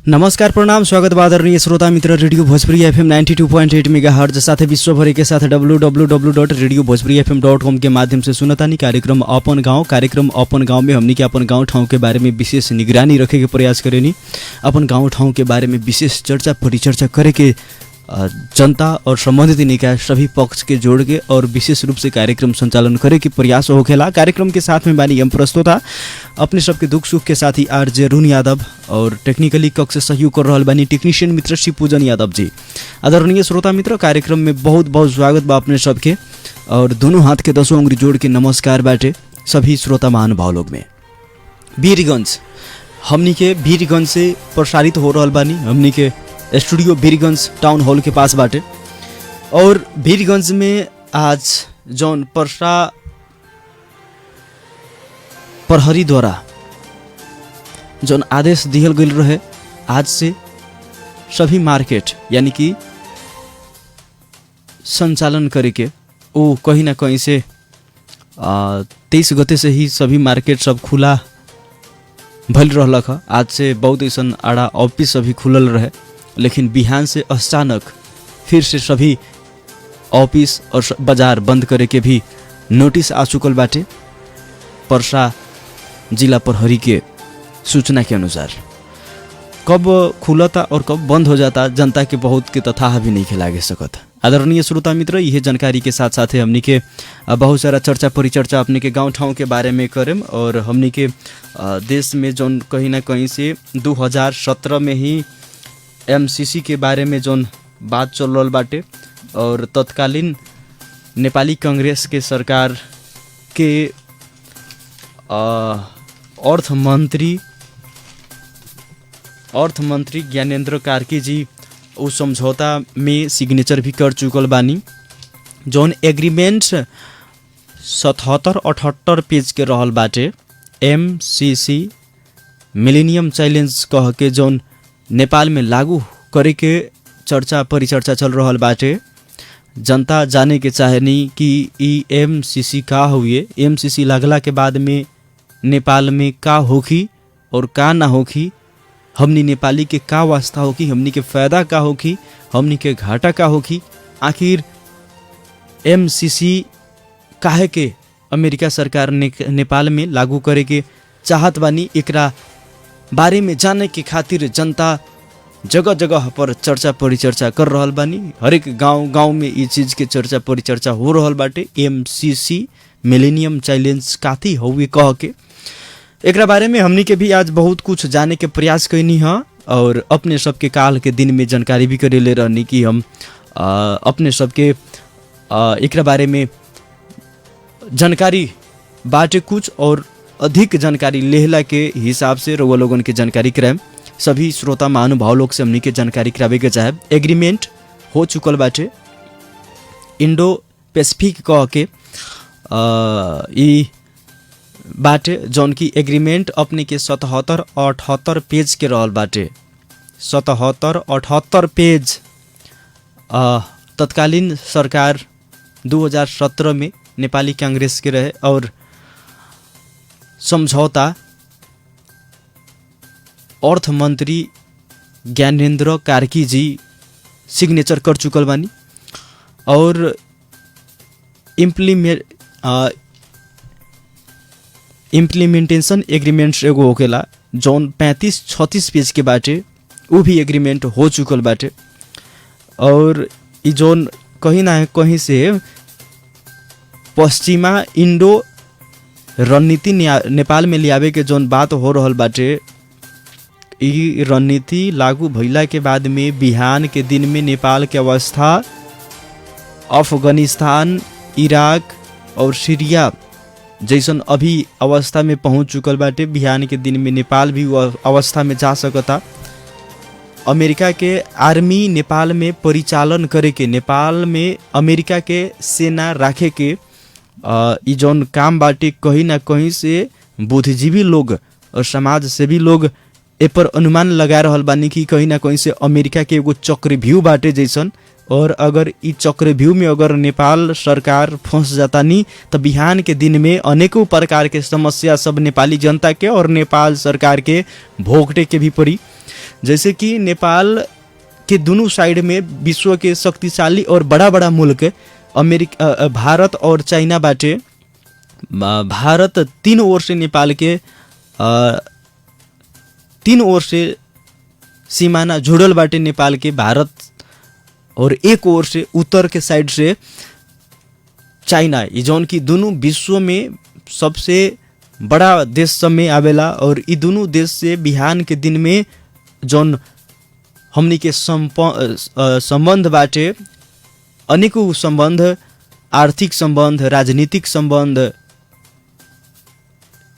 नमस्कार प्रणाम स्वागत बा आदरणीय श्रोता मित्र रेडियो भोजपुरी एफएम 92.8 मेगाहर्ट्ज साथ विश्वभर के साथ www.radiobhojpurifm.com के माध्यम से सुनतानी कार्यक्रम अपन गांव में हमनी के अपन गांव ठाउँ के बारे में विशेष निगरानी रखे के प्रयास करेनी। अपन गांव ठाउँ के बारे में विशेष चर्चा परिचर्चा करे के जनता और संबंधित निकाय सभी पक्ष के जोड़ के और विशेष रूप से कार्यक्रम संचालन करे के प्रयास होखेला। कार्यक्रम के साथ में बानी हम प्रस्तोता अपने सबके दुख सुख के साथी आरजे रुन यादव और टेक्निकली कक्ष से सहयोग कर रहल बानी टेक्नीशियन मित्र श्री पूजन यादव जी। आदरणीय श्रोता मित्र कार्यक्रम में बहुत बहुत स्वागत बा अपने सबके और दोनों हाथ के 10 उंगली जोड़ के नमस्कार बाटे सभी श्रोता महानुभाव लोग में। वीरगंज हमनी के वीरगंज से प्रसारित हो रहल बानी हमनी के स्टूडियो वीरगंज टाउन हॉल के पास बाटे और वीरगंज में आज जौन प्रहरी द्वारा जौन आदेश दिहल गइल रहे आज से सभी मार्केट यानी कि संचालन करे के वो कहीं ना कहीं से 23 गते से ही सभी मार्केट सब खुला भल रहलक ह। आज से बहुत ऐसा आड़ा ऑफिस सभी खुलल रहे लेकिन बिहान से अचानक फिर से सभी ऑफिस और बाजार बंद करे के भी नोटिस आ चुकल बाटे परसा जिला प्रहरी के सूचना के अनुसार। कब खुलता और कब बंद हो जाता जनता के बहुत के तथाह भी नहीं खिलागे सकता। आदरणीय श्रोता मित्र यह जानकारी के साथ साथ हमनी के बहुत सारा चर्चा परिचर्चा अपने के गांव ठाउँ के बारे में करें और हमनी के देश में जौन कहीं ना कहीं से 2017 में ही एमसीसी के बारे में जौन बात चल रहा बाटे और तत्कालीन नेपाली कांग्रेस के सरकार के अर्थ मंत्री ज्ञानेन्द्र कार्की जी उस समझौता में सिग्नेचर भी कर चुकल बानी। जौन एग्रीमेंट 77-78 पेज के रहल बाटे एमसीसी मिलेनियम चैलेंज कह के जौन नेपाल में लागू करे के चर्चा परिचर्चा चल रहल बाटे। जनता जाने के चाहेनी कि ई एमसीसी का हुए एमसीसी लागला के बाद में नेपाल में का होखी और का ना होखी, हमनी नेपाली के का वास्ता होखी, हमनी के फायदा का होखी, हमनी के घाटा का होखी। आखिर एमसीसी काहे के अमेरिका सरकार ने नेपाल में लागू करे के चाहत बानी एकरा बारे में जाने के खातिर जनता जगह जगह पर चर्चा परिचर्चा कर रहल बानी। हरेक गांव में ये चीज़ के चर्चा परिचर्चा हो रहल बाटे। एमसीसी मिलेनियम चैलेंज काथी हुए कह के एकरा बारे में हमनी के भी आज बहुत कुछ जाने के प्रयास कैनी है और अपने सबके काल के दिन में जानकारी भी करे ले रहनी कि हम अपने सबके एकरा बारे में जानकारी बाटे कुछ और अधिक जानकारी लेहला के हिसाब से रउआ लोगन के जानकारी कराएम। सभी श्रोता महानुभाव लोग से हमनी के जानकारी करावे के चाहे एग्रीमेंट हो चुकल बाटे इंडो पैसिफिक कह के ई बाटे जौन की एग्रीमेंट अपने के 77-78 पेज के रहल बाटे। 77-78 पेज तत्कालीन सरकार 2017 में नेपाली कांग्रेस के रहे और समझौता अर्थ मंत्री ज्ञानेन्द्र कार्की जी सिग्नेचर कर चुकल बानी और इम्प्लीमेंटेशन एग्रीमेंट एगो होकेला जौन 35-36 पेज के बाटे वो भी एग्रीमेंट हो चुकल बाटे और ई जौन कहीं ना कहीं से पश्चिमा इंडो रणनीति नेपाल में लियावे के जौन बात हो रहल बाटे ई रणनीति लागू भइला के बाद में बिहान के दिन में नेपाल के अवस्था अफगानिस्तान इराक और सीरिया जैसन अभी अवस्था में पहुंच चुकल बाटे। बिहान के दिन में नेपाल भी अवस्था में जा सकता। अमेरिका के आर्मी नेपाल में परिचालन करे के नेपाल में अमेरिका के सेना राखे के ई जौन काम बाटे कहीं ना कहीं से बुद्धिजीवी लोग और समाज सेवी लोग ए पर अनुमान लगा रहल बानी कि कहीं ना कहीं से अमेरिका के एगो चक्रव्यूह बाटे जैसन और अगर ई चक्रव्यूह में अगर नेपाल सरकार फंस जाता नहीं तो बिहान के दिन में अनेकों प्रकार के समस्या सब नेपाली जनता के और नेपाल सरकार के भोगटे के भी पड़ी। जैसे कि नेपाल के दोनों साइड में विश्व के शक्तिशाली और बड़ा बड़ा मुल्क अमेरिका, भारत और चाइना बाटे। भारत 3 ओर से नेपाल के 3 ओर से सीमाना जुड़ल बाटे नेपाल के भारत, और एक ओर से उत्तर के साइड से चाइना, ये जौन की दोनों विश्व में सबसे बड़ा देश सब में आवेला। और ये दोनों देश से बिहान के दिन में जौन हमनी के संबंध बाटे, अनेकों संबंध, आर्थिक संबंध, राजनीतिक संबंध,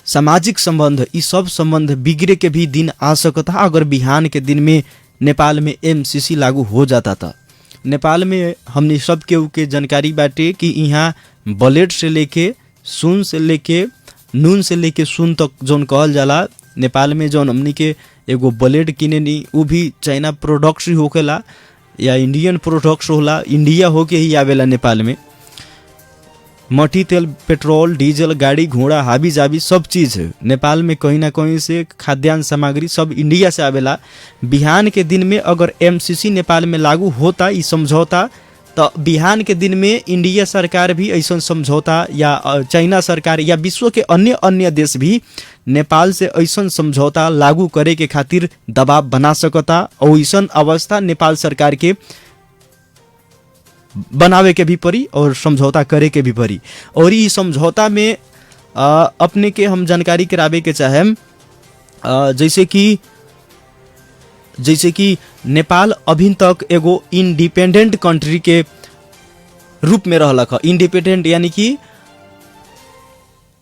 सामाजिक संबंध, ये सब संबंध बिगड़े के भी दिन आ सकता अगर बिहान के दिन में नेपाल में एमसीसी लागू हो जाता था। नेपाल में हमने सब केहू के जानकारी बाटे कि यहाँ ब्लेड से लेके सुन से लेके नून से लेके सुन तक जौन कहल जाला, नेपाल में जौन हमनी के एगो ब्लेड किने नी उ भी चाइना प्रोडक्ट्स ही होकेला या इंडियन प्रोडक्ट्स होला, इंडिया होके ही आवेला नेपाल में। मट्टी तेल, पेट्रोल, डीजल, गाड़ी घोड़ा, हाबी जाबी सब चीज़ नेपाल में कहीं ना कहीं से खाद्यान्न सामग्री सब इंडिया से आवेला। बिहान के दिन में अगर एमसीसी नेपाल में लागू होता ई समझौता, तो बिहान के दिन में इंडिया सरकार भी ऐसा समझौता या चाइना सरकार या विश्व के अन्य देश भी नेपाल से ऐसा समझौता लागू करे के खातिर दबाव बना सकता। और ऐसा अवस्था नेपाल सरकार के बनावे के भी पड़ी और समझौता करे के भी पड़ी। और ये समझौता में अपने के हम जानकारी करावे के चाहेम, जैसे कि नेपाल अभी तक एगो इंडिपेंडेंट कंट्री के रूप में रहलक। इंडिपेंडेंट यानी कि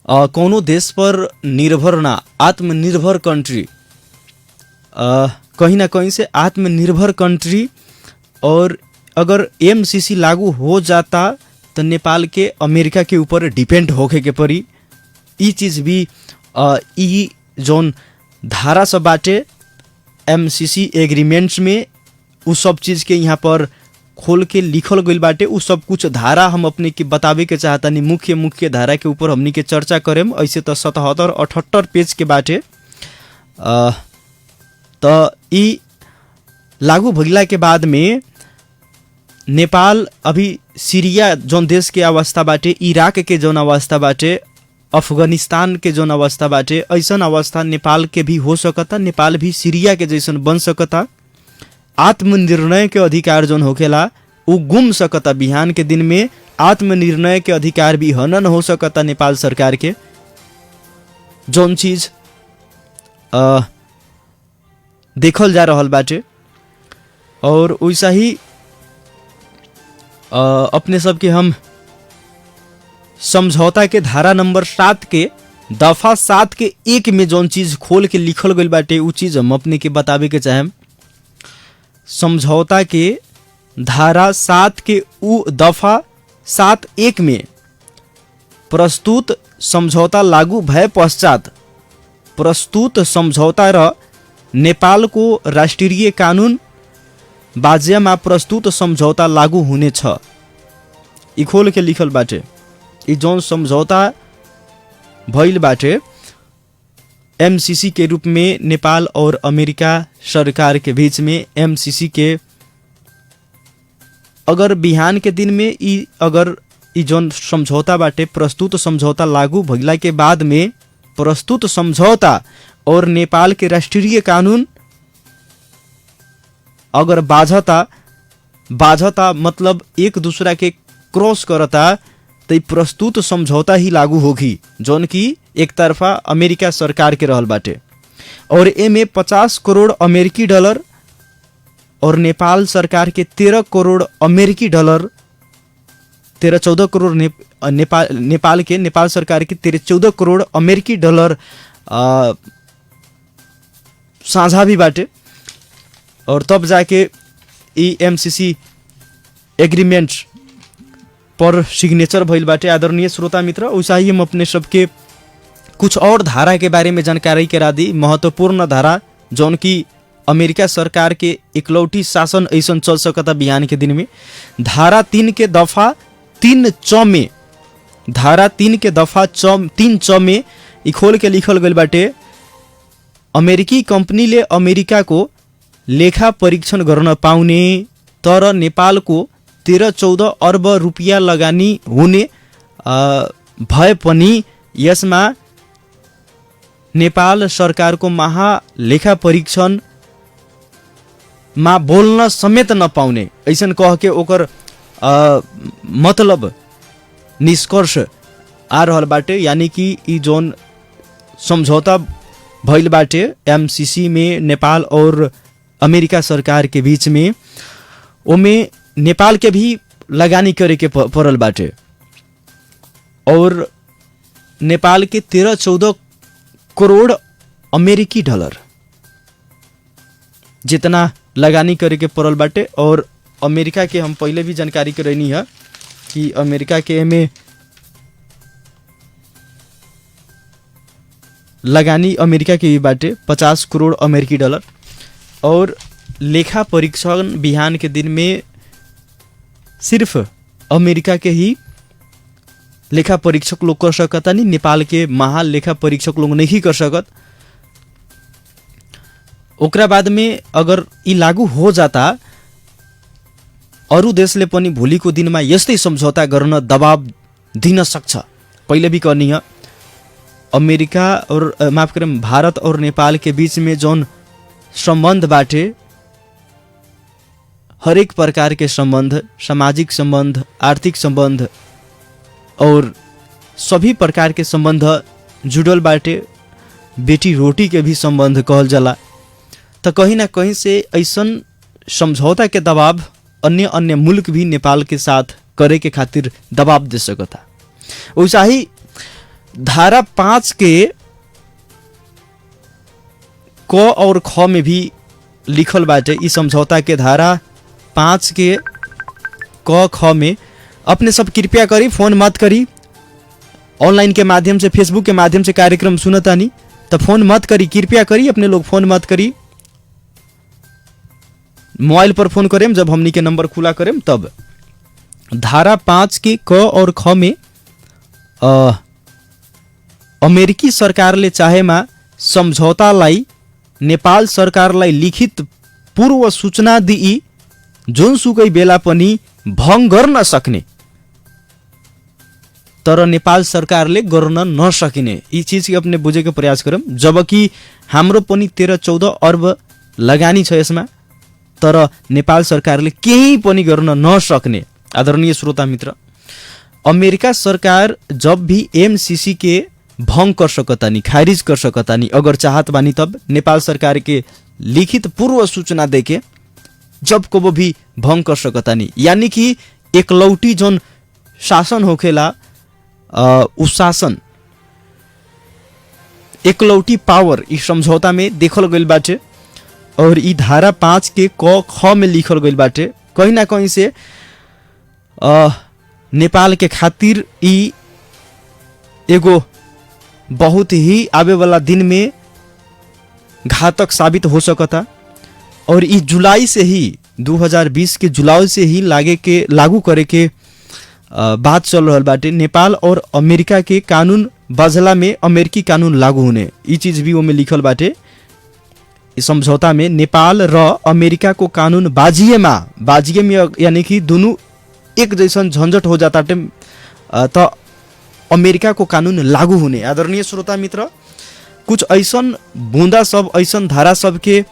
कोनो देश पर निर्भर ना, आत्मनिर्भर कंट्री, कहीं ना कहीं से आत्मनिर्भर कंट्री। और अगर एमसीसी लागू हो जाता तो नेपाल के अमेरिका के ऊपर डिपेंड होके के पड़ी। ये चीज़ भी ई जोन धारा सब बाटे एमसीसी एग्रीमेंट्स में, उस सब चीज़ के यहाँ पर खोल के लिखल गई बाटे। उस सब कुछ धारा हम अपने के बतावे के चाहता नहीं, मुख्य धारा के ऊपर हमनी के चर्चा करेम। ऐसे तो 77-78 पेज के बाटे। तो ई लागू भइला के बाद में नेपाल अभी सीरिया जौन देश के अवस्था बाटे, इराक के जौन अवस्था बाटे, अफगानिस्तान के जौन अवस्था बाटे, ऐसन अवस्था नेपाल के भी हो सकता। नेपाल भी सीरिया के जैसन बन सकता। आत्मनिर्णय के अधिकार जौन होखेला वो गुम सकता। बिहान के दिन में आत्मनिर्णय के अधिकार भी हनन हो सकता नेपाल सरकार के। जौन चीज देखल जा रहल बाटे। और वैसा ही अपने सब के हम समझौता के धारा नंबर 7 के दफा 7 के 1 में जौन चीज खोल के लिखल गई बाटे उ चीज हम अपने के बतावे के चाहेम। समझौता के धारा 7 के उ दफा 7(1) में प्रस्तुत समझौता लागू भय पश्चात प्रस्तुत समझौता र नेपाल को राष्ट्रीय कानून बाज्यमा प्रस्तुत समझौता लागू हुने छ। ई खोल के लिखल बाटे। ई जौन समझौता भइल बाटे एमसीसी के रूप में नेपाल और अमेरिका सरकार के बीच में, एमसीसी के अगर बिहान के दिन में अगर ई जौन समझौता बाटे प्रस्तुत समझौता लागू भइला के बाद में प्रस्तुत समझौता और नेपाल के राष्ट्रीय कानून अगर बाझता मतलब एक दूसरा के क्रॉस करता तो प्रस्तुत समझौता ही लागू होगी, जौन की एक तरफा अमेरिका सरकार के रहल बाटे। और एमे 50 करोड़ अमेरिकी डॉलर और नेपाल सरकार के 13 करोड़ अमेरिकी डॉलर, 13-14 करोड़ नेपाल सरकार के 13-14 करोड़ अमेरिकी डॉलर साझा भी बाटे। और तब जाके ई एमसीसी एग्रीमेंट पर सिग्नेचर भइल बाटे। आदरणीय श्रोता मित्र, वैसा ही हम अपने सबके कुछ और धारा के बारे में जानकारी करा दी। महत्वपूर्ण धारा जौन की अमेरिका सरकार के इकलौटी शासन ऐसा चल सकता बिहान के दिन में। धारा 3 के दफा 3 में, धारा 3 के दफा 3 में ई खोल के लिखल गई बाटे, अमेरिकी कंपनी ले अमेरिका को लेखा परीक्षण गर्न पाउने, तर नेपालको 13-14 अर्ब रुपियाँ लगानी हुने भए पनि यसमा नेपाल सरकारको महालेखा परीक्षणमा बोल्न समेत नपाउने, ऐसन कह के ओकर मतलब निष्कर्ष आ रहल बाटे। यानी कि ई जोन समझौता भइल बाटे एमसीसी में नेपाल और अमेरिका सरकार के बीच में, ओमे नेपाल के भी लगानी करे के पड़ल बाटे और नेपाल के 13-14 करोड़ अमेरिकी डॉलर जितना लगानी करे के पड़ल बाटे। और अमेरिका के हम पहले भी जानकारी करनी है कि अमेरिका के एमे लगानी अमेरिका के भी बाटे 50 करोड़ अमेरिकी डॉलर। और लेखा परीक्षण बिहान के दिन में सिर्फ अमेरिका के ही लेखा परीक्षक लोग कर सकता, नहीं नेपाल के महालेखा परीक्षक लोग नहीं कर सकत। ओकरा बाद में अगर ई लागू हो जाता, अरू देशले पनि भोलिको दिनमा यस्तै सम्झौता गर्न दबाब दिन सक्छ। पहिले भी कहनी है अमेरिका और माफ करें भारत और नेपाल के बीच में जौन संबंध बाटे, हरेक प्रकार के संबंध, सामाजिक संबंध, आर्थिक संबंध और सभी प्रकार के संबंध जुड़ल बाटे। बेटी रोटी के भी संबंध कहल जाला। तो कहीं ना कहीं से ऐसन समझौता के दबाव अन्य अन्य मुल्क भी नेपाल के साथ करे के खातिर दबाव दे सकता। वैसा ही धारा 5 के क और ख में भी लिखल बाटे। इस समझौता के धारा 5 के क ख में अपने सब कृपया करी फोन मत करी, ऑनलाइन के माध्यम से फेसबुक के माध्यम से कार्यक्रम सुनतानी तो फोन मत करी, कृपया करी अपने लोग फोन मत करी। मोबाइल पर फोन करें जब हमनी के नंबर खुला करें तब। धारा 5 के क और ख में अमेरिकी सरकारले चाहेमा सम्झौतालाई नेपाल सरकारलाई लिखित पूर्व सूचना दिई जुनसुकै बेला पनि भंग गर्न सक्ने, तर नेपाल सरकारले गर्न नसकिने, यी चीज के अपने बुझे के प्रयास करम। जबकि हाम्रो पनि 13-14 अर्ब लगानी छ यसमा, तर नेपाल सरकारले केही पनि गर्न नसक्ने। आदरणीय श्रोता मित्र, अमेरिका सरकार जब भी एमसीसी के भंग कर सकतानी, खारिज कर सकतानी, अगर चाहत बानी तब नेपाल सरकार के लिखित पूर्व सूचना देके जब को वो भी भंग कर सकतानी। यानी कि एकलौटी जोन शासन होखेला उस शासन एकलौटी पावर इस समझौता में देखल गइल बाटे। और ई धारा 5 के क ख में लिखल गइल बाटे। कहीं ना कहीं से नेपाल के खातिर ई एगो बहुत ही आवे वाला दिन में घातक साबित हो सकता। और ई जुलाई से ही 2020 के जुलाई से ही लागू करे के बात चल रहा बाटे। नेपाल और अमेरिका के कानून बजला में अमेरिकी कानून लागू होने, ई चीज भी वो में लिखल बाटे। इस समझौता में नेपाल र अमेरिका को कानून बाजिए में यानी कि दोनों एक जैसन झंझट हो जाता तो अमेरिका को कानून लागू होने। आदरणीय श्रोता मित्र, कुछ ऐसन बूंदा सब ऐसन धारा सब के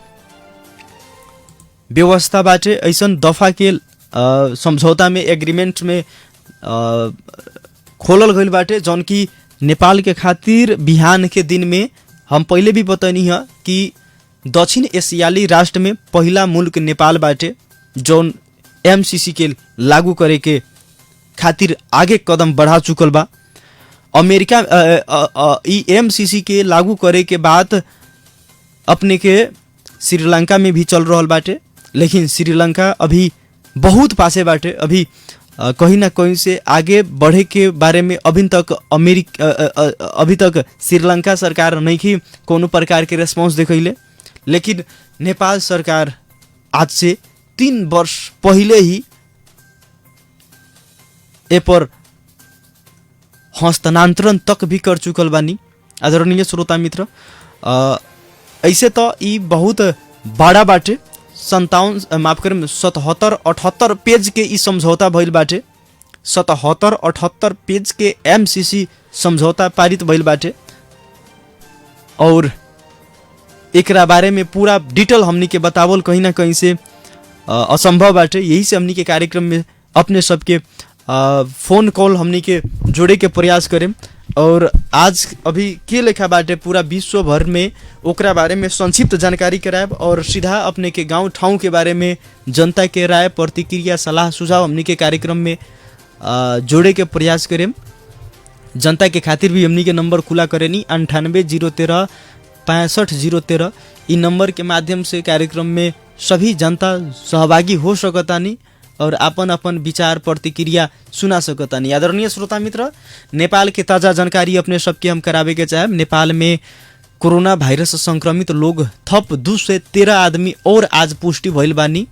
व्यवस्था बाटे, ऐसन दफा के समझौता में एग्रीमेंट में खोलल गइल बाटे जौन की नेपाल के खातिर बिहान के दिन में हम पहले भी बतनी है कि दक्षिण एशियाली राष्ट्र में पहला मुल्क नेपाल बाटे जौन एमसीसी के लागू करे के खातिर आगे कदम बढ़ा चुकल बा। अमेरिका ई एमसीसी के लागू करे के बाद अपने के श्रीलंका में भी चल रहा बाटे, लेकिन श्रीलंका अभी बहुत पासे बाटे। अभी कहीं ना कहीं से आगे बढ़े के बारे में अभी तक श्रीलंका सरकार नहीं की कोनो प्रकार के रेस्पॉन्स देखैले। लेकिन नेपाल सरकार आज से 3 वर्ष पहले ही ए पर हस्तांतरण तक भी कर चुकल बानी। आदरणीय श्रोता मित्र, ऐसे तो ई बहुत बड़ा बाटे माफ करें 77-78 पेज के ई समझौता भइल बाटे। 77-78 पेज के MCC समझौता पारित भइल बाटे और एकरा बारे में पूरा डिटेल हमनी के बतावल कहीं ना कहीं से असंभव बाटे। यही से हमनी के कार्यक्रम में अपने सबके फोन कॉल हमनी के जोड़े के प्रयास करें और आज अभी के लेखा बाटे पूरा विश्व भर में ओकरा बारे में संक्षिप्त जानकारी कराएब और सीधा अपने के गांव ठाउँ के बारे में जनता के राय प्रतिक्रिया सलाह सुझाव हमनी के कार्यक्रम में जोड़े के प्रयास करें। जनता के खातिर भी हमनी के नंबर खुला करेनी 98-013-65-013 इ नंबर के माध्यम से कार्यक्रम में सभी जनता सहभागी हो सकतानी और अपन अपन विचार प्रतिक्रिया सुना सकतानी। आदरणीय श्रोता मित्र, नेपाल के ताज़ा जानकारी अपने सबके हम करावे के चाहेब। नेपाल में कोरोना वायरस संक्रमित लोग थप 213 आदमी और आज पुष्टि भइल बानी।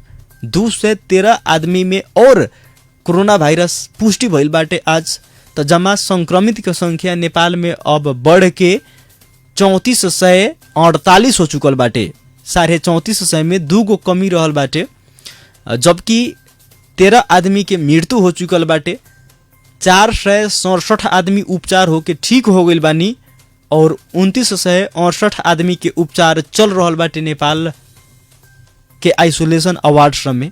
213 आदमी में और कोरोना वायरस पुष्टि भइल बाटे आज। तो जमा संक्रमित के संख्या नेपाल में अब बढ़ के 3448 हो चुकल बाटे। 3450 में 2 गो कमी रहल बाटे, जबकि 13 आदमी के मृत्यु हो चुकल बाटे। 467 आदमी उपचार होके ठीक हो गइल बानी और 2968 आदमी के उपचार चल रहल बाटे नेपाल के आइसोलेशन अवार्ड में।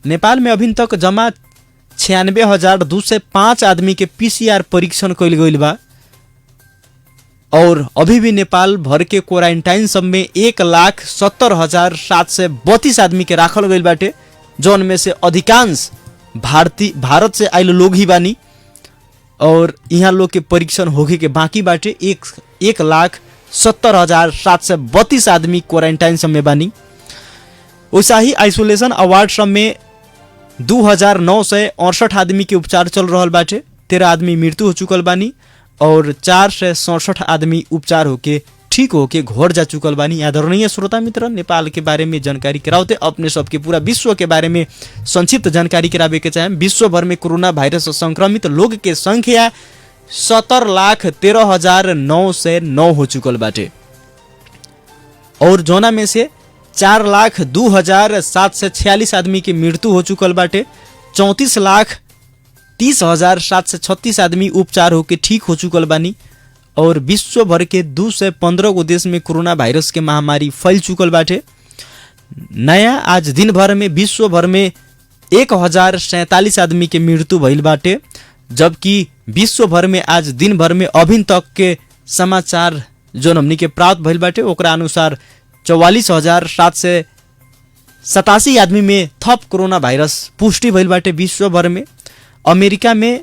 नेपाल में अभी तक जमा 96,205 आदमी के PCR परीक्षण कइल गइल बा और अभी भी नेपाल भर के क्वारंटाइन सब में 1,70,732 आदमी के राखल गइल बाटे, जौन में से अधिकांश भारत से आइल लोग ही बानी और यहाँ लोग के परीक्षण होके के बाकी बाटे। 1,70,732 आदमी क्वारंटाइन सब में बानी। वैसा ही आइसोलेशन अवार्ड सब में 2,968 आदमी के उपचार चल रहल बाटे। 13 आदमी मृत्यु हो चुकल बानी और 467 आदमी उपचार होके ठीक होके घर जा चुकल बानी। आदरणीय श्रोता मित्र, नेपाल के बारे में जानकारी कराते अपने सबके पूरा विश्व के बारे में संक्षिप्त जानकारी करावे के चाहे। विश्व भर में कोरोना वायरस संक्रमित लोग के संख्या 70,13,909 हो चुकल बाटे और जोना में से 4,02,746 आदमी के मृत्यु हो चुकल बाटे। 34,30,736 आदमी उपचार होके ठीक हो चुकल बानी और विश्व भर के 215 गो देश में कोरोना वायरस के महामारी फैल चुकल बाटे। नया आज दिन भर में विश्व भर में 1,047 आदमी के मृत्यु भइल बाटे, जबकि विश्व भर में आज दिन भर में अभी तक के समाचार जो हमनी के प्राप्त भइल बाटे ओकरा अनुसार 44,787 आदमी में थप कोरोना वायरस पुष्टि भइल बाटे विश्व भर में। अमेरिका में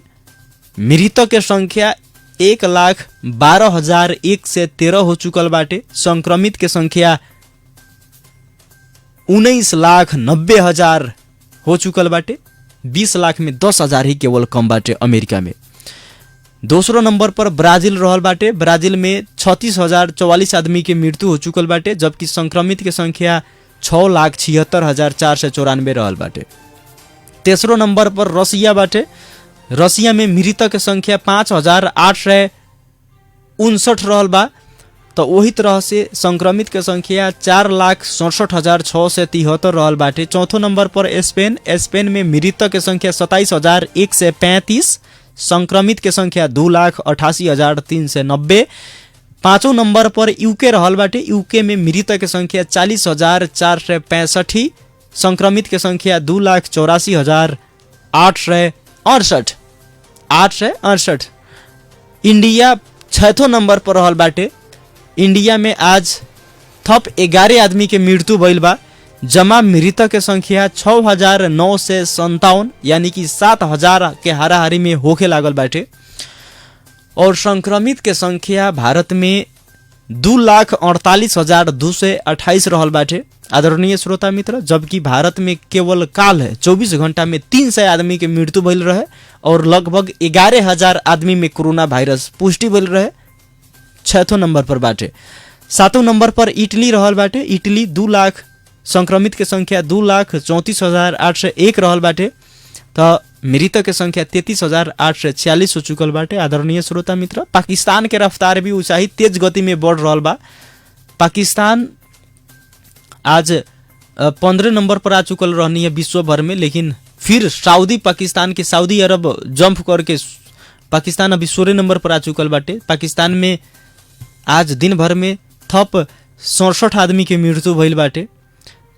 मृतक के संख्या 1,12,113 हो चुकल बाटे। संक्रमित के संख्या 19,90,000 हो चुकल बाटे। 20 लाख में 10,000 ही केवल कम बाटे अमेरिका में। दूसरो नंबर पर ब्राजील रहल बाटे। ब्राजील में 36,044 आदमी के मृत्यु हो चुकल बाटे, जबकि संक्रमित के संख्या 6,76,494 रहल बाटे। तेसरो नंबर पर रसिया बाटे। रसिया में मृतक के संख्या 5,859 रहल बा। तो वही तरह से संक्रमित के संख्या 4,67,673 रहल बाटे। चौथो नंबर पर स्पेन। स्पेन में मृतक के संख्या 27,135, संक्रमित के संख्या 2,88,390। पांचों नंबर पर यूके रहल बाटे। यूके में मृतक के संख्या 40,465, संक्रमित के संख्या 2,84,868। इंडिया छठो नंबर पर रहल बाटे। इंडिया में आज थप 11 आदमी के मृत्यु भइल बा। जमा मृतक के संख्या 6,957 यानी कि 7,000 के हाराहारी में होके लागल बाटे और संक्रमित के संख्या भारत में 2,48,228 रहल बाटे। आदरणीय श्रोता मित्र, जबकि भारत में केवल काल 24 घंटा में 300 आदमी के मृत्यु भइल रहे और लगभग 11,000 आदमी में कोरोना वायरस पुष्टि भइल रहे। छठो नंबर पर बाटे। सातों नंबर पर इटली रहल बाटे। इटली 2 लाख संक्रमित के संख्या 2,34,801 रहल बाटे। तो मृतक के संख्या 33,846 हो चुकल बाटे। आदरणीय श्रोता मित्र, पाकिस्तान के रफ्तार भी उत्साही तेज गति में बढ़ रहल बा। पाकिस्तान आज 15 नंबर पर आ चुकल रहनी है विश्व भर में, लेकिन फिर पाकिस्तान के सऊदी अरब जंप करके पाकिस्तान अभी 16 नंबर पर आ चुकल बाटे। पाकिस्तान में आज दिन भर में थप 67 आदमी के मृत्यु भइल बाटे।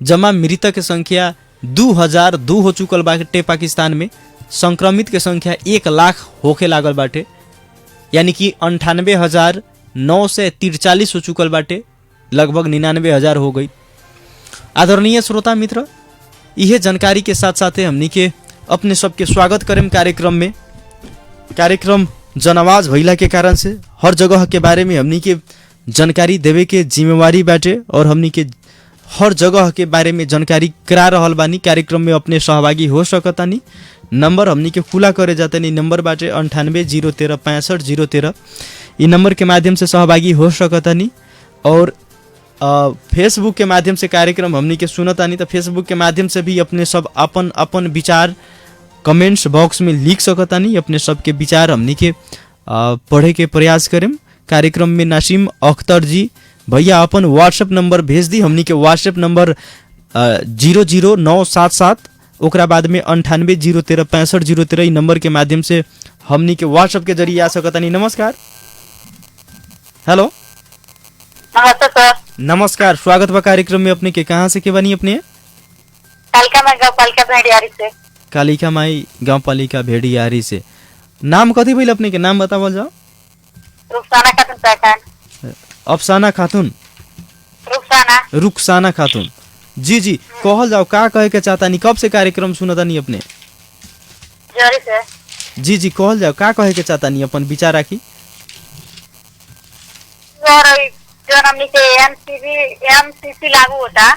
जमा मृतक के संख्या 2002 हो चुकल बाटे। पाकिस्तान में संक्रमित के संख्या 1 लाख होके लागल बाटे, यानी कि 98,943 हो चुकल बाटे, लगभग 99,000 हो गई। आदरणीय श्रोता मित्र, यह जानकारी के साथ साथ हमनी के अपने सबके स्वागत करें कार्यक्रम में। कार्यक्रम जनआवाज भइला के कारण से हर जगह के बारे में हमनी के जानकारी देवे के जिम्मेवारी बाटे और हमनी के हर जगह के बारे में जानकारी करा रहल बानी। कार्यक्रम में अपने सहभागी हो सकतानी। नंबर हमनी के खुला करे जातानी, नंबर बाटे 98-013-65-013। इ नंबर के माध्यम से सहभागी हो सकतानी। और फेसबुक के माध्यम से कार्यक्रम हमनी के सुनतानी, तो फेसबुक के माध्यम से भी अपने सब अपन अपन विचार कमेंट्स बॉक्स में लिख सकतानी। अपने सबके विचार हमनी के पढ़े के प्रयास करें। कार्यक्रम में नासिम अख्तर जी भैया अपन व्हाट्सएप नंबर भेज दी। हमनी के व्हाट्सएप नंबर 00977 ओकरा बाद में 98-013-65-013 नंबर के माध्यम से हमनी के व्हाट्सएप के जरिए आ सकतानी। नमस्कार। हेलो नमस्ते सर। नमस्कार, स्वागत बा कार्यक्रम में। अपने के कहाँ से के बनी? अपने कालिका माई गाँव पालिका भेड़ियारी से। कालिका माई गाँव पालिका भेड़ियारी से। नाम कथी भइल अपने के? नाम बतावल जाओ। रुखसाना खातून पहचान। अफसाना खातून। रुखसाना खातून। जी जी, कहल जाओ का कहे के चाहतानी? कब से कार्यक्रम सुनतानी अपने? जोरी से। जी जी, कहल जाओ का कहे के चाहतानी? अपन विचार राखी। और जो हमनी के एमसीसी लागू होता,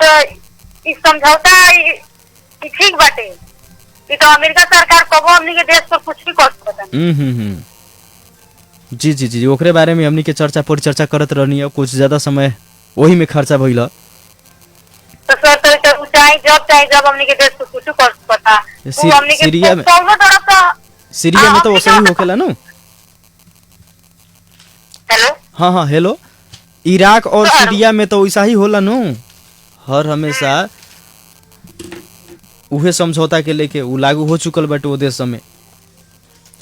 तो इस समझौता ठीक बाटे। ई तो अमेरिका सरकार कबो हमनी के देश पर कुछ भी कर सकता। जी जी जी, ओकरे बारे में हमनी के चर्चा परिचर्चा करत रहनी है। कुछ ज्यादा समय वही में खर्चा भइल। तो सर तो ऊंचाई जब हमनी के देश पर कुछ कर सकता। सीरिया में तो वैसे ही होखेला ना। हेलो। हाँ, हेलो। इराक और सीरिया में तो वैसा ही होला नो। हर हमेशा उहे समझौता के लेके उ लागू हो चुकल बाटे वो देश में।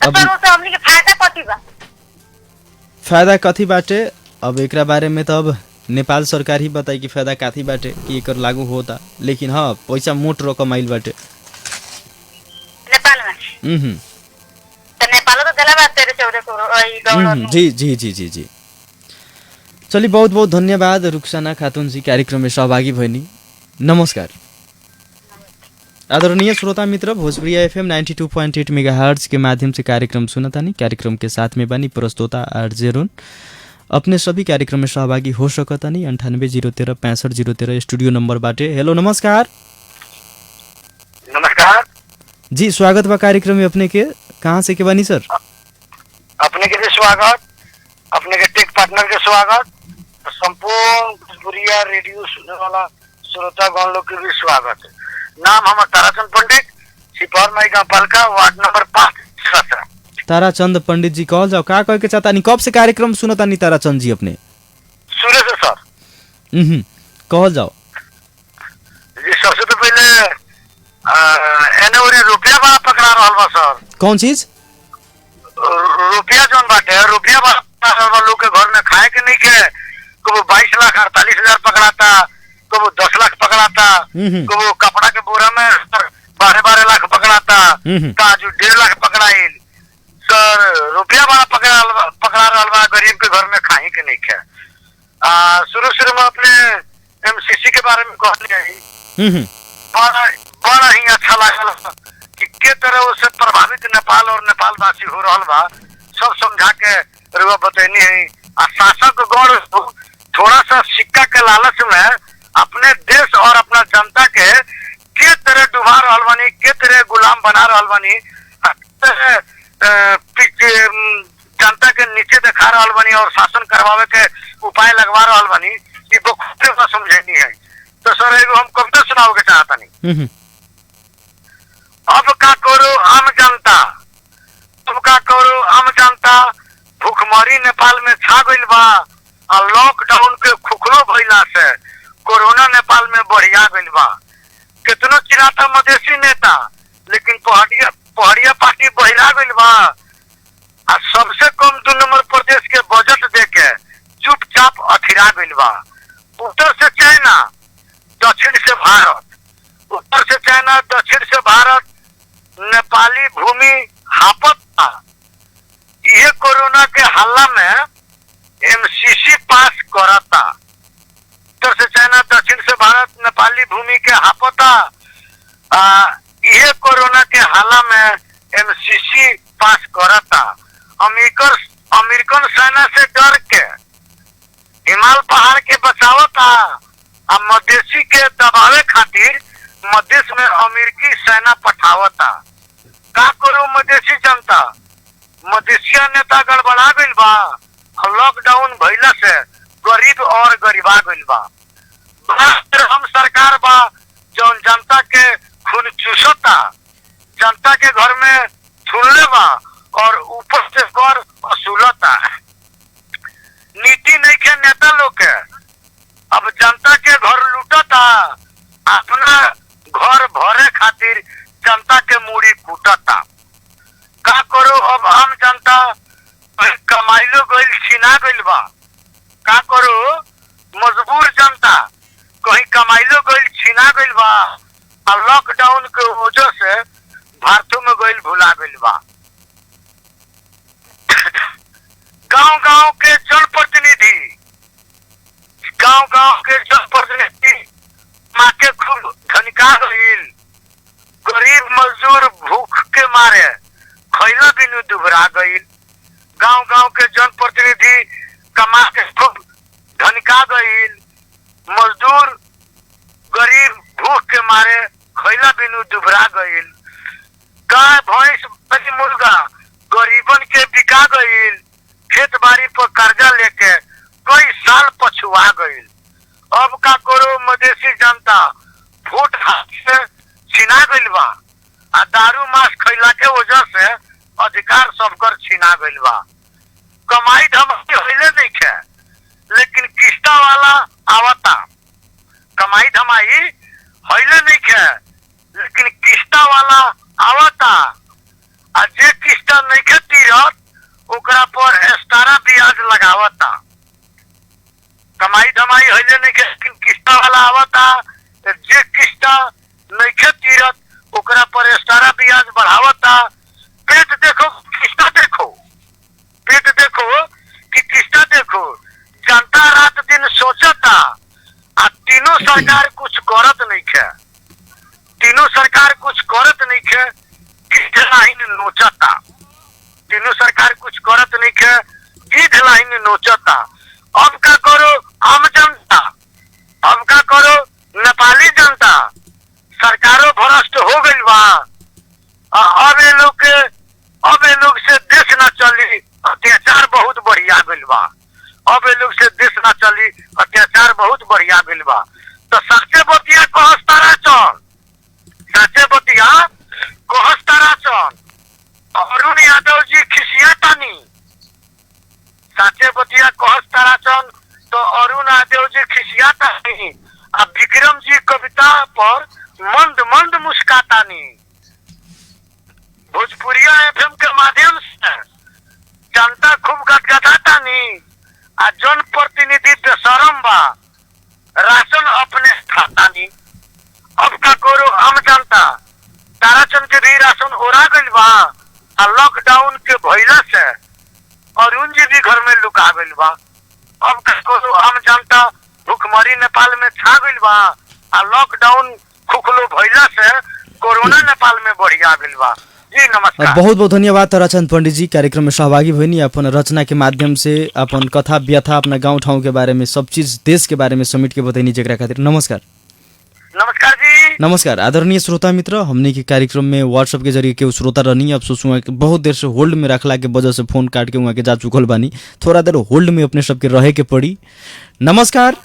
अब हमनी के फायदा कथी बा? फायदा कथी बाटे अब एकरा बारे में तो अब नेपाल सरकार ही बताई कि फायदा काथी बाटे कि एकर लागू होता। लेकिन हाँ, पैसा मोट रकम आइल बाटे नेपाल में। तो नेपाल तो देला बा 13-14 जी जी जी जी जी। चलिए, बहुत बहुत धन्यवाद रुखसाना खातून जी, कार्यक्रम में सहभागी भइनी। नमस्कार। आदरणीय श्रोता मित्र, भोजपुरी FM 92.8 मेगाहर्ट्ज के माध्यम से कार्यक्रम सुनतानी। कार्यक्रम के साथ में बनी प्रस्तोता आरजे रोन। अपने सभी कार्यक्रम में सहभागी हो सकतानी। 98-013-65-013 स्टूडियो नंबर बाटे। हेलो, नमस्कार। नमस्कार जी, स्वागत बा कार्यक्रम में। अपने के कहाँ से के बनी सर? अपने के भी स्वागत, अपने के टेक पार्टनर के स्वागत, संपूर्ण भोजपुरिया रेडियो सुनने वाला श्रोतागण लोग के भी स्वागत। नाम हमार ताराचंद पंडित, सिपौर माई गाँव पालिका, वार्ड नंबर 5। ताराचंद पंडित जी, कहल जाओ का कहे के चाहतानी? कब से कार्यक्रम सुनतानी ताराचंद जी अपने? सूर्य से सर। कहल जाओ। जी, सबसे तो पहले एने रुपया बड़ा पकड़ा रहल बा सर। कौन चीज? रुपया जौन बाटे, रुपया बड़ा लोग के घर में खाए के नहीं के। कबो 22,48,000 पकड़ाता, कबो 10 लाख पकड़ाता, कबो कपड़ा के बोरा में 12 लाख पकड़ाता, काजू 1.5 लाख पकड़ाइल। सर रुपया बड़ा पकड़ा रहल बा, गरीब के घर में खाए के नहीं के। शुरू में अपने एमसीसी के बारे में कहलिए, बड़ा ही अच्छा लागल कि के तरह उससे प्रभावित नेपाल और नेपालवासी हो रहल बा, सब समझा के रुआ बतैनी है। शासक गण थोड़ा सा सिक्का के लालच में अपने देश और अपना जनता के तरह डुबा रहल बानी, के तरह गुलाम बना रहल बानी, जनता के नीचे दिखा रहल बानी और शासन करवावे के उपाय लगवा रहल बानी। ये बहुत समझनी है। तो सर एगो हम कविता सुनाओ के चाहतानी। अब का करो आम जनता, अब का करो आम जनता, भूखमरी नेपाल में छा गइल बा। लॉकडाउन के खुखलो भइला से कोरोना नेपाल में बढ़िया गइल बा। कितनो चिराता मधेसी नेता, लेकिन पहाड़िया पार्टी बहिरा गइल बा। आ सबसे कम 2 नंबर प्रदेश के बजट देके चुपचाप अथिरा गइल बा। उत्तर से चाइना, दक्षिण से भारत, उत्तर से चाइना, दक्षिण से भारत, नेपाली भूमि हापत था। ये कोरोना के हल्ला में एमसीसी पास करता। उत्तर से चाइना, दक्षिण से भारत, नेपाली भूमि के हापता। ये कोरोना के हल्ला में एमसीसी पास करता। अमेरिकन सेना से डर के हिमाल पहाड़ के बचावता। अब मधेसी के दबावे खातिर मधेश में अमेरिकी सेना पठावता। का करो मधेसी जनता? मधेसिया नेता गड़बड़ा गइल बा। लॉकडाउन भइला से गरीब और गरीबा गइल बा। हम सरकार बा जौन जनता के खून चूसता, जनता के घर में छुड़ले बा और ऊपर से कर वसूलता। नीति नहीं के नेता लोग के। अब जनता के घर लूटता, अपना घर भरे खातिर जनता के मूड़ी कूटता। का करो अब आम जनता कमाइलो गइल छीना गइल बा। का करो मजबूर जनता कहीं कमाइलो गइल छीना गइल बा। और लॉकडाउन के वजह से भारतों में गइल भुला गइल बा। गांव-गांव के जनप्रतिनिधि, गांव-गांव के जनप्रतिनिधि माँ के खूब धनिका गइल। गरीब मजदूर भूख के मारे खैला बिनु दुबरा गइल। गांव-गांव के जनप्रतिनिधि कमा के खूब धनिका गइल। मजदूर गरीब भूख के मारे खैला बिनु दुबरा गइल। गाय भैंस बकरी मुर्गा गरीबन के बिका गइल। खेत बाड़ी पर कर्जा लेके कई साल पछुआ गइल। अब का करो मधेसी जनता? फूट हाथ से छीना गइल बा। आ दारू मांस खैला के वजह से अधिकार सबकर छीना गइल बा। कमाई धमाई होइले नइखे, लेकिन किस्ता वाला आवता। कमाई धमाई होइले नइखे, लेकिन किस्ता वाला आवता। आ जे किस्ता नइखे तीरत ओकरा पर एक्स्ट्रा ब्याज लगावता। कमाई धमाई होइले नइखे, लेकिन किस्ता वाला आवता। जे किस्ता नइखे तीरत ओकरा पर एक्स्ट्रा ब्याज बढ़ावता। पेट देखो किस्ता देखो, पेट देखो कि किस्ता देखो। जनता रात दिन सोचता। आ तीनों सरकार कुछ करत नइखे। तीनों सरकार कुछ करत नइखे, गिद्ध लाइन नोचता। तीनों सरकार कुछ करत नइखे, गिद्ध लाइन नोचता। अब का करो आम जनता? अब का करो नेपाली जनता? सरकारों भ्रष्ट हो गइल बा। अब ये लोग से देश न चली, अत्याचार बहुत बढ़िया गइल बा। अब ये लोग से देश न चली, अत्याचार बहुत बढ़िया गइल बा। तो सच्चे बतिया कहस तारा चल, सच्चे बतिया कहस तारा चल। अरुण यादव जी खिसिया तानी। सच्चे बतिया कहस तारा चल तो अरुण यादव जी खिसिया तानी। अब विक्रम जी कविता पर मंद मंद मुस्कातानी। भोजपुरिया एफएम के माध्यम से जनता खूब गदगदातानी। आ जन प्रतिनिधि बेशरम बा, राशन अपने खातानी। अब का करो आम जनता? ताराचंद के भी राशन ओरा गइल बा। आ लॉकडाउन के भइला से अरुण जी भी घर में लुका गइल बा। अब का करो आम जनता? भूखमरी नेपाल में छा गइल बा। आ लॉकडाउन खुखलो भइला से कोरोना नेपाल में बढ़िया गइल बा। जी नमस्कार। बहुत बहुत धन्यवाद ताराचंद पंडित जी, कार्यक्रम में सहभागी भइनी। अपन रचना के माध्यम से अपन कथा व्यथा, अपना गांव ठाउँ के बारे में सब चीज देश के बारे में समेट के बताइनी जेकरा खातिर नमस्कार। नमस्कार जी। नमस्कार आदरणीय श्रोता मित्र, हमने के कार्यक्रम में व्हाट्सएप के जरिए केहू श्रोता रहनी। अब सोचूंगा कि बहुत देर से होल्ड में रखला के वजह से फोन काट के वहाँ के जा चुकल बानी। थोड़ा देर होल्ड में अपने सबके रहे के पड़ी। नमस्कार।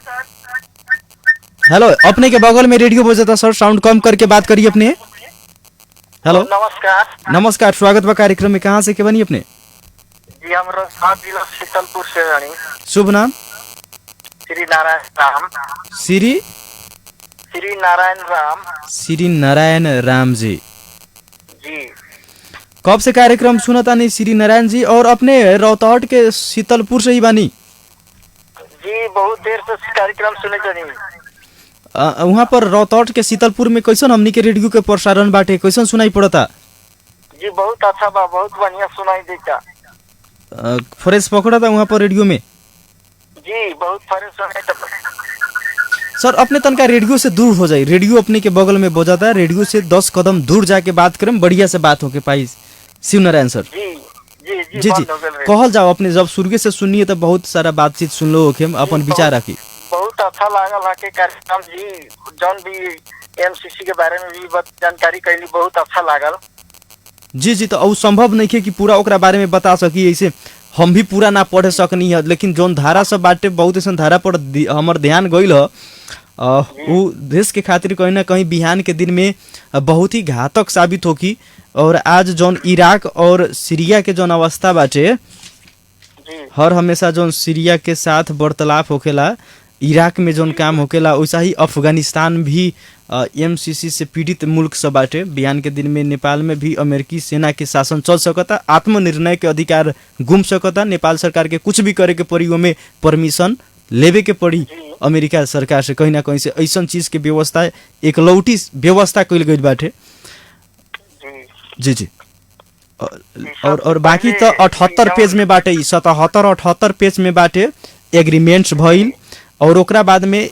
हेलो, अपने के बगल में रेडियो बजता सर, साउंड कम करके बात करिए अपने। हेलो नमस्कार। नमस्कार, स्वागत बा कार्यक्रम में। कहाँ से के बनी अपने? जी, हमरा जिला शीतलपुर से बनी। शुभ नाम? श्री नारायण राम। श्री श्री नारायण राम श्री नारायण राम जी। जी। कब से कार्यक्रम सुनता नहीं श्री नारायण जी? और अपने रौतहट के शीतलपुर से ही बानी? जी बहुत देर से कार्यक्रम सुने जानी। वहाँ पर रौतहट के शीतलपुर में कैसन हमनी के रेडियो के प्रसारण बाटे, कैसन सुनाई पड़ता? जी बहुत अच्छा बा, बहुत बढ़िया सुनाई देता। फ्रेश पकड़ा था वहाँ पर रेडियो में? जी बहुत फ्रेश सुनाई देता। सर अपने तनका रेडियो से दूर हो जाए, रेडियो अपने के बगल में बजाता है, रेडियो से 10 कदम दूर जाके बात करें, बढ़िया से बात होके पाई। शिव नारायण सर। जी जी जी जी जी कहल जाओ, अपने जब शुरू से सुनिए तो बहुत सारा बातचीत सुन लो होके, अपन विचार रखी। बहुत अच्छा लागल है के कार्यक्रम जी, जौन भी एमसीसी के बारे में भी जानकारी कैली, बहुत अच्छा लागल। जी जी तो अब संभव नहीं है कि पूरा ओकरा बारे में बता सकी, ऐसे हम भी पूरा ना पढ़ सकनी है, लेकिन जौन धारा सब बाटे बहुत ऐसा धारा पर हमार ध्यान गईल है, वो देश के खातिर कहीं ना कहीं बिहान के दिन में बहुत ही घातक साबित होगी। और आज जौन इराक और सीरिया के जौन अवस्था बाटे, हर हमेशा जौन सीरिया के साथ वार्तालाप होखेला, इराक में जौन काम होकेला, वैसा ही अफगानिस्तान भी एमसीसी से पीड़ित मुल्क सब बाटे। बिहान के दिन में नेपाल में भी अमेरिकी सेना के शासन चल सकता, आत्मनिर्णय के अधिकार गुम सकता, नेपाल सरकार के कुछ भी करे के पड़ी में परमिशन लेवे के पड़ी अमेरिका सरकार से, कहीं ना कहीं से ऐसा चीज के व्यवस्था एकलौटी व्यवस्था कइल गइल बाटे। जी जी और बाकी तो 78 पेज में बाटे, 77-78 पेज में बाटे एग्रीमेंट्स भइल, और ओकरा बाद में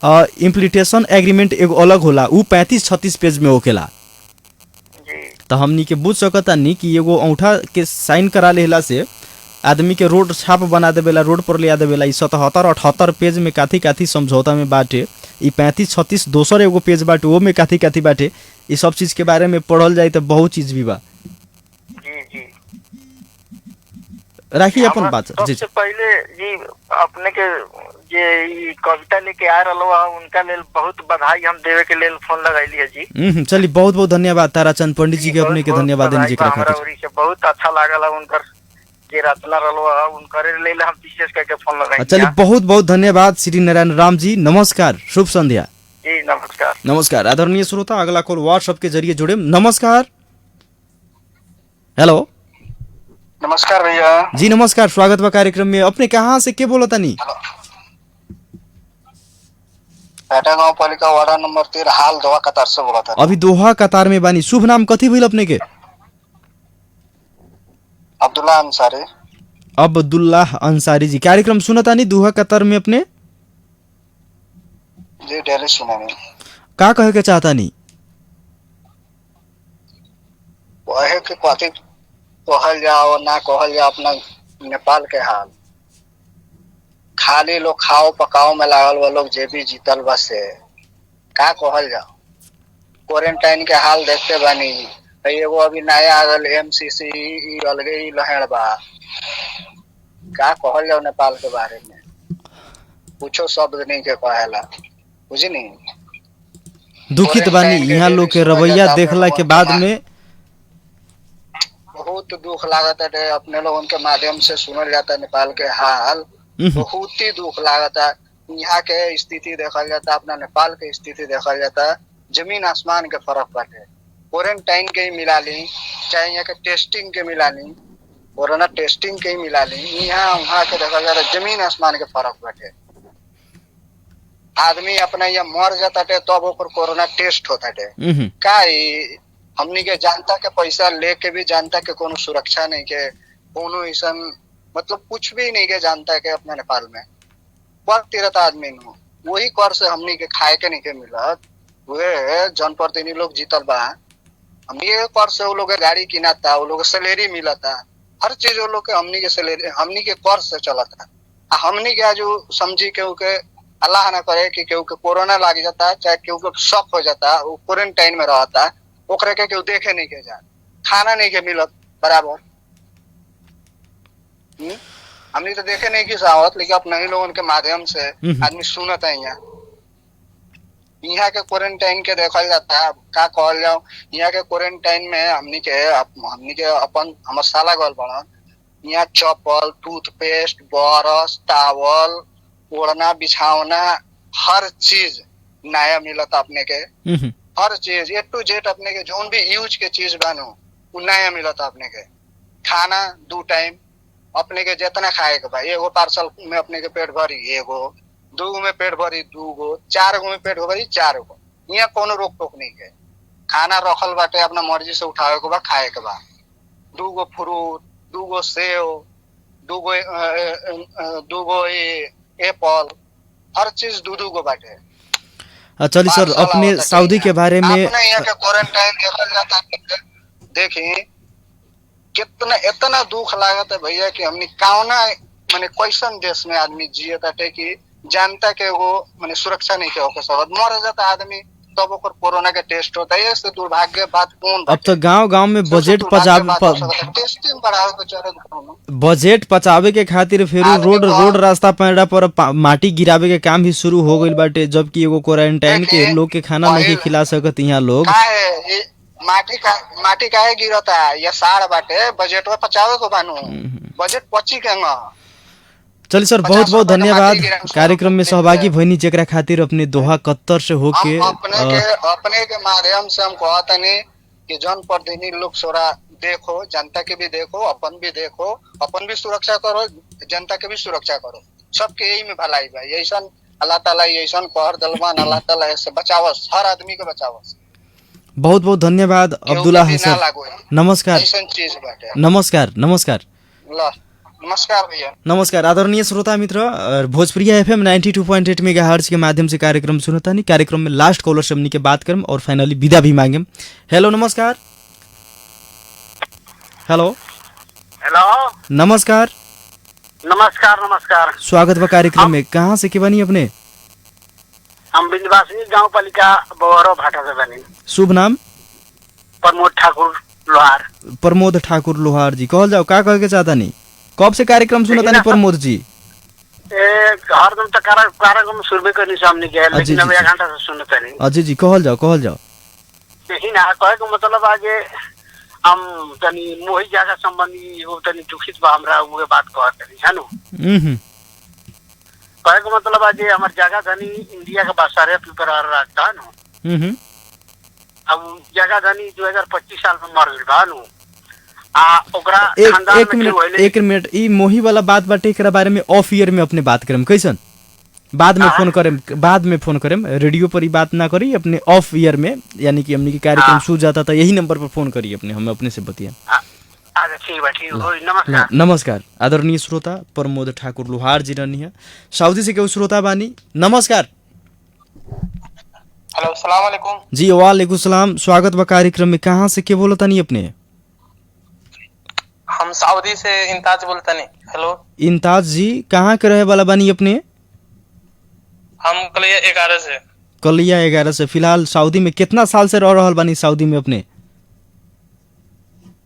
इम्प्लीटेशन एग्रीमेंट एगो अलग होला, उ 35-36 पेज में होकेला। तो हमनी के बुझ सकता नहीं कि एगो औंठा के साइन करा लेला से आदमी के रोड छाप बना देवेला, रोड पर ले आ देवेला। 77-78 पेज में काथी काथी समझौता में बाटे, 35-36 दोसर एगो पेज बाटे, वो में काथी काथी बाटे। ये सब चीज के बारे में पढ़ल जाए तो बहुत चीज भी बा। जी जी राखी अपन बात। जी सबसे पहले जी अपने के जे कविता लेके आ रहा है, उनका लेल बहुत बधाई हम देवे के लेल फोन लगाइली है जी। चलिए बहुत बहुत धन्यवाद ताराचंद पंडित जी के, अपने के धन्यवाद देने जी खातिर। बहुत अच्छा लागल उनकर जे रचना रहा है, उनकर लेल हम विशेष करके फोन लगाई। चलिए बहुत बहुत धन्यवाद श्री नारायण राम जी, नमस्कार, शुभ संध्या। जी नमस्कार। नमस्कार आदरणीय श्रोता, अगला कॉल व्हाट्सएप के जरिए जुड़े। नमस्कार। हेलो नमस्कार भैया। जी नमस्कार, स्वागत बा कार्यक्रम में। अपने कहाँ से के बोलो तनी? पेटा गांव पालिका वार्ड नंबर 13 हाल दोहा कतार से बोला था। अभी दोहा कतार में बानी। शुभ नाम कथी भइल अपने के? अब्दुल्ला अंसारी। अब्दुल्लाह अंसारी जी, कार्यक्रम सुनता नहीं दोहा कतार में अपने? जी डेली सुना नहीं। का कहे के चाहता नहीं? वह के कथी कहल जाओ ना कहल जाओ, अपना नेपाल के हाल खाली लोग खाओ पकाओ में लागल, वो लोग जे भी जीतल बस से का कहल जाओ। क्वारंटाइन के हाल देखते बानी, एगो अभी नया आ गल एमसीसी, अलगे ही लहर बा। का कहल जाओ नेपाल के बारे में, कुछो शब्द नहीं के कहेला, बुझी नहीं। दुखित बानी यहाँ लोग के रवैया देखला के बाद में बहुत दुख लागत है। अपने लोगों के माध्यम से सुनल जाता है नेपाल के हाल, बहुत ही दुख लागता। यहाँ के स्थिति देखल जाता, अपना नेपाल के स्थिति देखल जाता, जमीन आसमान के फर्क बाटे। क्वारंटाइन के ही मिला ली, चाहे यहाँ के टेस्टिंग के मिला ली, कोरोना टेस्टिंग के ही मिला ली, यहाँ वहाँ के देखल जाता, जमीन आसमान के फर्क बाटे। आदमी अपना यहाँ मर जाता है तब ओकर कोरोना टेस्ट होता है। का हमनी के जनता के पैसा लेके भी जनता के कोनो सुरक्षा नहीं के, कोनो ऐसा मतलब कुछ भी नहीं के जनता के अपने नेपाल में कर तीरत आदमी नु, वही कर से हमनी के खाए के नहीं के मिलत। वे जनप्रतिनिधि लोग जीतल बा, हमनी के कर से वो लोग गाड़ी किनाता, वो लोग सैलरी मिलता, हर चीज वो लोग के हमनी के सैलरी हमनी के कर से चलता। हमनी के आज समझी के अल्लाह ना करे कि केहू के कोरोना लग जाता, चाहे केहू के शक हो जाता, वो क्वारंटाइन में रहता, ओकरे के केहू देखे नहीं के जा, खाना नहीं के मिलत बराबर। हमने तो देखे नहीं की सावत, लेकिन अपने ही लोगों के माध्यम से आदमी सुनता है। यहाँ के क्वारंटाइन के देखल जाता है, का कहल जाओ, यहाँ के क्वारंटाइन में हमनी के अपन हमर साला गल बड़न, यहाँ चप्पल, टूथपेस्ट, ब्रश, टावल, ओढ़ना बिछावना हर चीज नया मिलता अपने के। हर चीज A to Z अपने के जोन भी यूज के चीज बानो उ नया मिलता अपने के। खाना 2 टाइम अपने के जितना खाए के बा, एगो पार्सल में अपने के पेट भरी एगो, 2 में पेट भरी 2 गो, 4 गो में पेट भरी 4 गो। यहाँ कोनो रोक टोक नहीं है। खाना रखल बाटे अपना मर्जी से उठावे के बा, खाए के बा। 2 गो फ्रूट, 2 गो सेव, 2 गो एप्पल, हर चीज 2 गो बाटे। चलिए सर, अपने सऊदी के बारे में अपने यहाँ के क्वारंटाइन देखल जाता है। देखी कितना इतना दुख लागत है भैया कि हमनी कौना माने कैसन देश में आदमी जिये ताटे कि जनता के वो माने सुरक्षा नहीं के होके सब मर जाता आदमी, तब ओकर कोरोना के टेस्ट होता है। इससे दुर्भाग्य बात कौन अब तो गांव में बजट टेस्टिंग बढ़ावे के चलत बजट पचावे के खातिर फिर रोड रास्ता पैड़ा पर माटी गिरावे के काम भी शुरू हो गइल बाटे, जबकि एगो क्वारंटाइन के लोग के खाना नहीं खिला सकत यहाँ लोग। माटी काहे गिरता है? ये साड़ बाटे बजट में पचावे को बानू, बजट पची के चलिए सर, बहुत बहुत धन्यवाद कार्यक्रम में सहभागी भइनी, जेकरा खातिर अपने दोहा कत्तर से होके अपने के माध्यम से हम कहतनी कि जन प्रतिनिधि लोग सोरा देखो, जनता के भी देखो, अपन भी देखो, अपन भी सुरक्षा करो, जनता के भी सुरक्षा करो, सबके यही में भलाई बा। ऐसा अल्लाह ताला ऐसा कहर दलमान अल्लाह ताला ऐसे बचावस, हर आदमी के बचावस। बहुत बहुत धन्यवाद अब्दुल्ला हसन, नमस्कार। नमस्कार नमस्कार नमस्कार भैया। नमस्कार आदरणीय श्रोता मित्र, भोजपुरी FM 92.8 मेगाहर्ट्ज के माध्यम से कार्यक्रम सुनता नहीं। कार्यक्रम में लास्ट कॉलर से हमनी के बात करम और फाइनली विदा भी मांगेम। हेलो नमस्कार। हेलो हेलो नमस्कार। नमस्कार नमस्कार, स्वागत बा कार्यक्रम में। कहाँ से के बनी अपने? हम बिंदवासिनी गांव पालिका बोहरो भाटा से बनी। शुभ नाम? प्रमोद ठाकुर लोहार। प्रमोद ठाकुर लोहार जी, कहल जाओ का कह के चाहता नहीं? कब से कार्यक्रम सुनता नहीं प्रमोद जी? हरदम तो कार्यक्रम शुरू करनी सामने के, लेकिन अब 1 घंटा से सुनता नहीं। अजी जी कहल जाओ। देखी ना कहे को मतलब आज हम तनी मोही जगह संबंधी वो तनी दुखित बा हमरा उहे बात कहत नहीं है नु। कहे को मतलब आज हमार जगह धनी इंडिया के बासारे पेपर आ रहा नु। अब जगह धनी 2025 साल में मर गइल बा नु। एक मिनट ई मोही वाला बात बाटे, एकरा बारे में ऑफ ईयर में अपने बात करम कैसन? बाद में फोन करेम रेडियो पर ही बात ना करी, अपने ऑफ ईयर में, यानी कि हमने की कार्यक्रम सूझ जाता था यही नंबर पर फोन करी अपने, हम अपने से बतिया। नमस्कार आदरणीय श्रोता, प्रमोद ठाकुर लोहार जी रहनी है सऊदी से केहू श्रोता बानी। नमस्कार। हेलो अस्सलाम वालेकुम जी। वालेकुम सलाम, स्वागत बा कार्यक्रम में। कहाँ से के बोलता नहीं अपने? हम सऊदी से इंताज बोलता नहीं। हेलो इंताज जी, कहाँ के रहे वाला बानी अपने? हम कलिया 11 से। कलिया 11 से। फिलहाल सऊदी में कितना साल से रह रहल बानी सऊदी में अपने?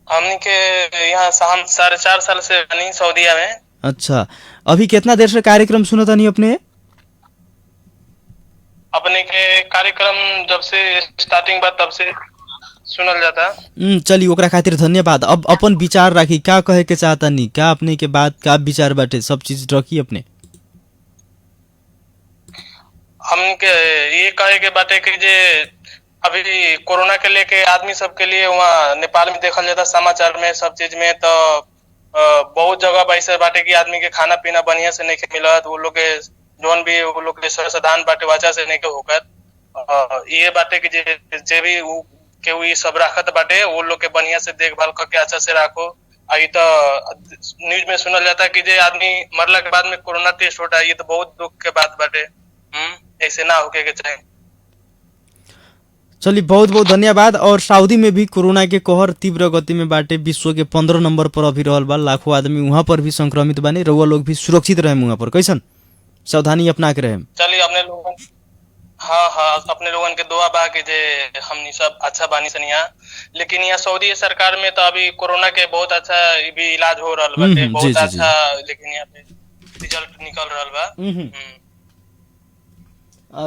हमनी के यहाँ हम 4.5 साल से बनी सऊदीया में। अच्छा, अभी कितना देर से कार्यक्रम सुनता नहीं अपने? अपने के कार्यक्रम जब से स्टार्टिंग बात तब से सुनल जाता। चलिए ओकरा खातिर धन्यवाद। अब अपन विचार राखी, क्या कहे के चाहता नहीं, क्या अपने के बात का विचार बाटे, सब चीज रखी अपने। हम के ये कहे के बाटे कि जे अभी कोरोना के लेके आदमी सब के लिए वहाँ नेपाल में देखल जाता समाचार में सब चीज में, तो बहुत जगह वैसे बाटे कि आदमी के खाना पीना बढ़िया से नहीं मिलत, वो लोग के जोन भी वो लोग के संसाधन बाटे वजह से नहीं के होकर। ये बाटे कि जे भी केहू ये सब राखत बाटे वो लोग के बढ़िया से देखभाल करके अच्छा से राखो। आई तो न्यूज में सुनल जाता है कि जे आदमी मरला के बाद में कोरोना टेस्ट होता है, ये तो बहुत दुख के बात बाटे। ऐसे ना होके के चाहिए। चलिए बहुत बहुत धन्यवाद। और सऊदी में भी कोरोना के कहर तीव्र गति में बाटे, विश्व के 15 नंबर पर अभी रहल बा, लाखों आदमी वहाँ पर भी संक्रमित बानी। रउआ लोग भी सुरक्षित रहे वहाँ पर, कैसन सावधानी अपना के रहे? चलिए अपने लोगन, हाँ अपने लोगन के दुआ बा कि जे हमनी सब अच्छा बानी सनिया। लेकिन यहाँ सऊदी सरकार में तो अभी कोरोना के बहुत अच्छा भी इलाज हो रहल बाटे, बहुत अच्छा, लेकिन यहाँ पे रिजल्ट निकल रहल बा।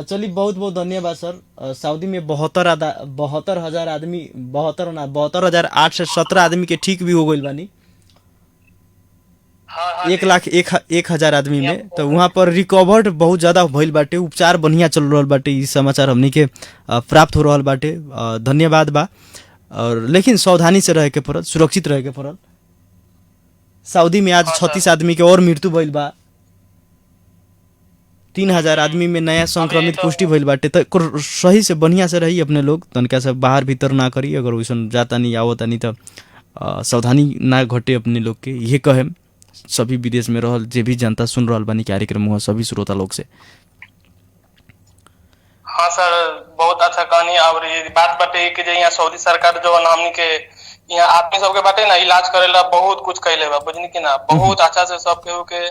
चलिए बहुत बहुत धन्यवाद सर। सऊदी में 72,000 आदमी 72,817 आदमी के ठीक भी हो गइल बानी। हाँ 1,01,000 आदमी में, तो वहाँ पर रिकवर्ड बहुत ज्यादा भइल बाटे, उपचार बढ़िया चल रहल बाटे। ई समाचार हमनी के प्राप्त हो रहल बाटे, धन्यवाद बा। और लेकिन सावधानी से रहे के पड़ल, सुरक्षित रहे के पड़ल। सऊदी में आज 36 आदमी के और मृत्यु भइल बा, 3,000 आदमी में नया संक्रमित पुष्टि भइल बाटे। तो सही से बढ़िया से रही अपने लोग, तनका से बाहर भीतर ना करी। अगर वैसन जाता नहीं आवता नहीं तो सावधानी ना घटे अपने लोग के, ये कहे सभी विदेश में रहल जे भी जनता सुन रहल बानी कार्यक्रम हुआ, सभी श्रोता लोग से। हाँ सर, बहुत अच्छा कहानी। और ये बात बाटे कि यहाँ सऊदी सरकार जो हमनी के यहाँ आदमी सबके बाटे ना इलाज करेला बहुत कुछ कैले बा, बुझनी की ना, बहुत अच्छा से सब केहू के,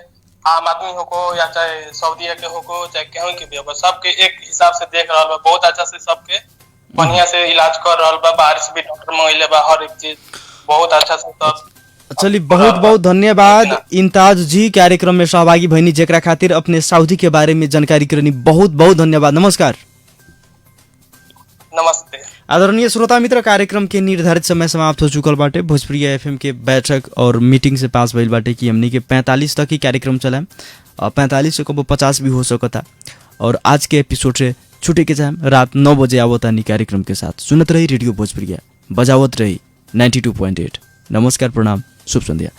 आम आदमी हो को या चाहे सऊदी के हो को चाहे केहू के भी हो, सबके एक हिसाब से देख रहा बा, बहुत अच्छा से सबके बढ़िया से इलाज कर रहा बा। बाहर से भी डॉक्टर मंगैले बा, हर एक चीज बहुत अच्छा से सब। चलिए बहुत बहुत धन्यवाद इम्ताज जी, कार्यक्रम में सहभागी भइनी, जेकरा खातिर अपने सऊदी के बारे में जानकारी करनी बहुत बहुत धन्यवाद। नमस्कार। नमस्ते। आदरणीय श्रोता मित्र, कार्यक्रम के निर्धारित समय समाप्त हो चुकल बाटे। भोजपुरी एफएम के बैठक और मीटिंग से पास भइल बाटे कि हमनी के 45 तक ही कार्यक्रम चलाएम, 45 से कबो 50 भी हो सकता। और आज के एपिसोड से छुटे के चाहेम, रात 9 बजे आवतानी कार्यक्रम के साथ। सुनत रही रेडियो भोजपुरी, बजावत रही 92.8। नमस्कार, प्रणाम, शुभ संध्या।